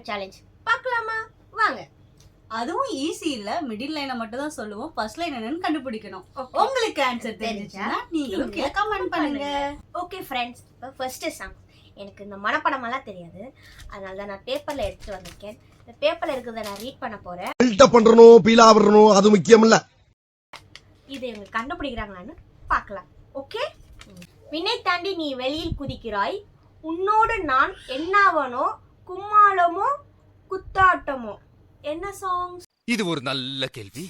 Challenge பார்க்கலாமா? வாங்க. அதுவும் ஈஸி இல்ல, மிடில் லைனை மட்டும் தான் சொல்லுவோம். ஃபர்ஸ்ட் லைன் என்னன்னு கண்டுபிடிக்கணும். உங்களுக்கு ஆன்சர் தெரிஞ்சுச்சுன்னா நீங்களும் கீழே கமெண்ட் பண்ணுங்க. ஓகே ஃப்ரெண்ட்ஸ், இப்போ ஃபர்ஸ்ட் சாங். எனக்கு இந்த மனப்படமெல்லாம் தெரியாது, அதனால தான் நான் பேப்பர்ல எடுத்து வந்திருக்கேன். இந்த பேப்பர்ல இருக்கிறத நான் ரீட் பண்ண போறேன். பில்டப் பண்றணும், பீலா வரணும், அது முக்கியம் இல்ல. இது இவங்க கண்டுபிடிக்கிறாங்களான்னு பார்க்கலாம். ஓகே. வினை தாண்டி நீ வெளியில் குதிக்கிறாய், உன்னோடு நான் என்னாவனோ, கும்மாளமோ குத்தாட்டமோ. என்ன சாங்? இது ஒரு நல்ல கேள்வி.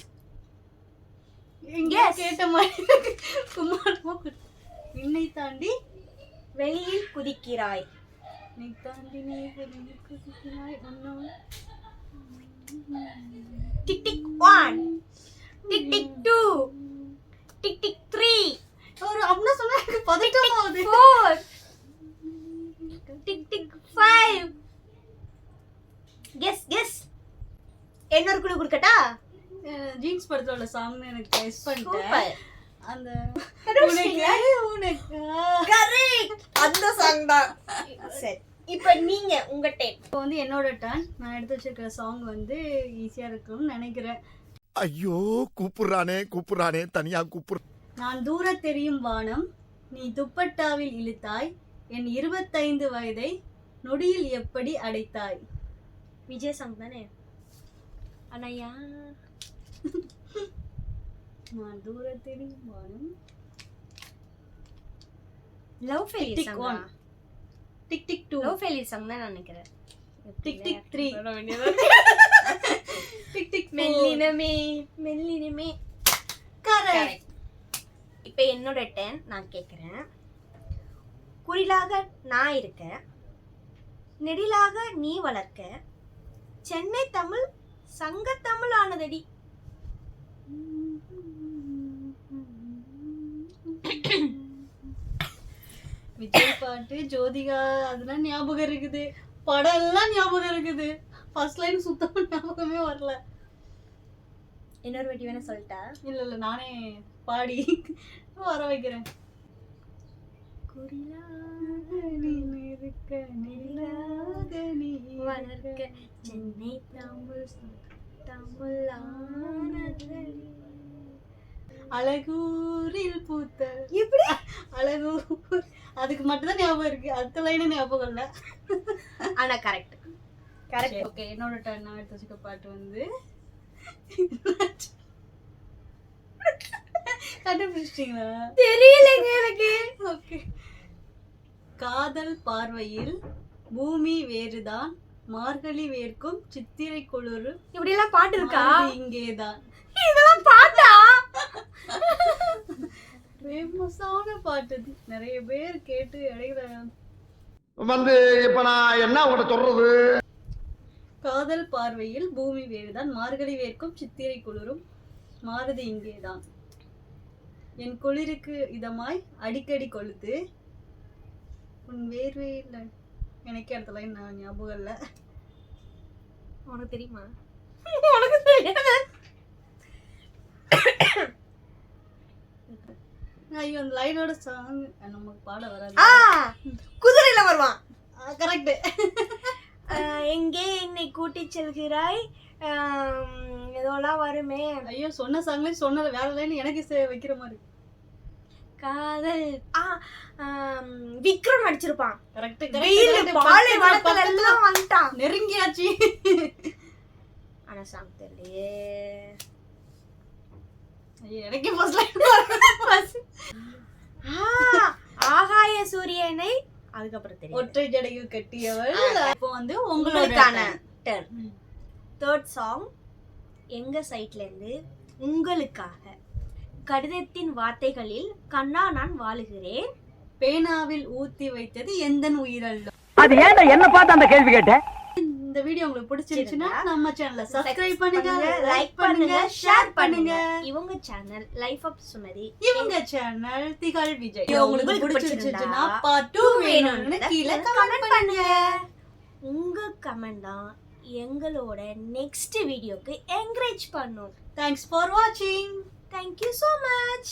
இங்க கேட்ட மாதிரி குமாரமா விண்ணை தாண்டி வெளியில் குதிக்கிறாய், நீ தாண்டி நீ வெளியில் குதிக்கிறாய் உன்னோடு. Tick tick 1, tick tick 2, tick tick 3, ஒரு அப்பனா சொன்னா எனக்கு பதட்டம் ஆகுது. 4, டிக் டிக் 5. Guess guess. இன்னொரு குழு கொடுக்கட்டா? ஜீன்ஸ் படத்துல உள்ள சாங் எனக்கு கெஸ் பண்ணிட்டேன். சூப்பர். அந்த கரெக்ட், அந்த சாங் தான். சரி, இப்போ நீங்க உங்க டேக். இப்போ வந்து என்னோட டர்ன். நான் எடுத்து வச்சிருக்கிற சாங் வந்து ஈஸியா இருக்கும்னு நினைக்கிறேன். ஐயோ கூப்பிடுறானே தனியா கூப்பிடு. நான் தூர தெரியும் வானம், நீ துப்பட்டாவில் இழுத்தாய், என் 25 வயதை நொடியில் எப்படி அடைத்தாய். விஜய் சாங் தானே? அனையா நான் தூர தெரியும் வானம். Love failure tick song. 1, tick tick 2, love failure song தான் நினைக்கிறேன். Tick tick 3, tick tick 4. மெல்லினமே மெல்லினமே. கரெக்ட். இப்போ என்னோட டர்ன். நான் கேட்குறேன். குறிலாக நான் இருக்க, நெடிலாக நீ வளர்க்க, சென்னை தமிழ் சங்க தமிழ் ஆனதடி. விஜய் பாட்டு, ஜோதிகா, அதெல்லாம் ஞாபகம் இருக்குது. படம் எல்லாம் ஞாபகம் இருக்குது. ஃபர்ஸ்ட் லைன் சுத்தமா ஞாபகமே வரல. இன்னொரு வாட்டி வேணா சொல்லிட்டா? இல்ல நானே பாடி வர வைக்கிறேன். குறிலாக நீ இருக்க, நிலாக நீ வளர்க்க, சென்னை தமிழ் தமிழ் ஆனதடி. அழகூரில் பூத்த எப்படி? அழகூர், அதுக்கு மட்டும் தான் ஞாபகம் இருக்கு. அடுத்த லைன் ஞாபகம் இல்ல. ஆனா கரெக்ட் கரெக்ட். ஓகே, என்னோட டர்ன். நான் எடுத்து வச்சுக்க பாட்டு வந்து கண்டுபிடிச்சிட்டீங்களா? தெரியலங்க எனக்கு. ஓகே. காதல் பார்வையில் பூமி வேறுதான், மார்கழி வேர்க்கும் சித்திரை குளிர் இப்படி எல்லாம் பாட்டு இருக்கா? இங்கேதான். இதெல்லாம் பாட்டா? ஃபேமஸான பாட்டு. நிறைய பேர் கேட்டு இடையில வந்து இப்ப நான் என்ன உங்கள்ட்ட சொல்றது? காதல் பார்வையில் பூமி வேறுதான், மார்கழி வேர்க்கும் சித்திரை குளிரும், மாறுதி இங்கேதான், என் குளிருக்கு இதமாய் அடிக்கடி கொளுத்து, உன் வேர்வே இல்லை. எனக்கே அடுத்த லைன் நான் ஞாபகம் இல்லை. உனக்கு தெரியுமா? உனக்கு தெரியாது. ஐயோ, அந்த லைனோட சாங் நமக்கு பாட வராது. குதிரையில வருவான். கரெக்ட். எங்கே என்னை கூட்டி செல்கிறாய், ஏதோலாம் வருமே. ஐயோ, சொன்ன சாங்ல சொன்னது வேற லைன் எனக்கு வைக்கிற மாதிரி. காதல் விக்ரம் நடிச்சிருப்பான். கரெக்ட். பாலைவனத்துல எல்லாம் வந்துட்டான். நெருங்கியாச்சு. ஆனா சாங் தெரியலையே. எனக்கே ஃபர்ஸ்ட் லைன் ஆகாய சூரியனை, அதுக்கப்புறம் தெரியும் ஒற்றை ஜடையில் கட்டியவள். இப்போ வந்து உங்களுக்கான டர்ன். Third song. எங்க சைட்ல இருந்து உங்களுக்காக. கடிதத்தின் வார்த்தைகளில் கண்ணா நான் வாழுகிறேன், பேனாவில் ஊத்தி வைத்தது எந்தன் உயிரல்ல. அது ஏன்டா என்ன பார்த்து அந்த கேள்வி கேட்ட? இந்த வீடியோ உங்களுக்கு பிடிச்சிருச்சுன்னா நம்ம சேனலை சப்ஸ்கிரைப் பண்ணுங்க, லைக் பண்ணுங்க, ஷேர் பண்ணுங்க. இவங்க சேனல் லைஃப் ஆஃப் சுமதி, இவங்க சேனல் திகழ் விஜய். உங்களுக்கு பிடிச்சிருச்சுன்னா பார்ட் 2 வேணும்னு கீழே கமெண்ட் பண்ணுங்க. உங்க கமெண்ட் தான் எங்களோட நெக்ஸ்ட் வீடியோக்கு என்கரேஜ் பண்ணும். Thanks for watching. Thank you so much.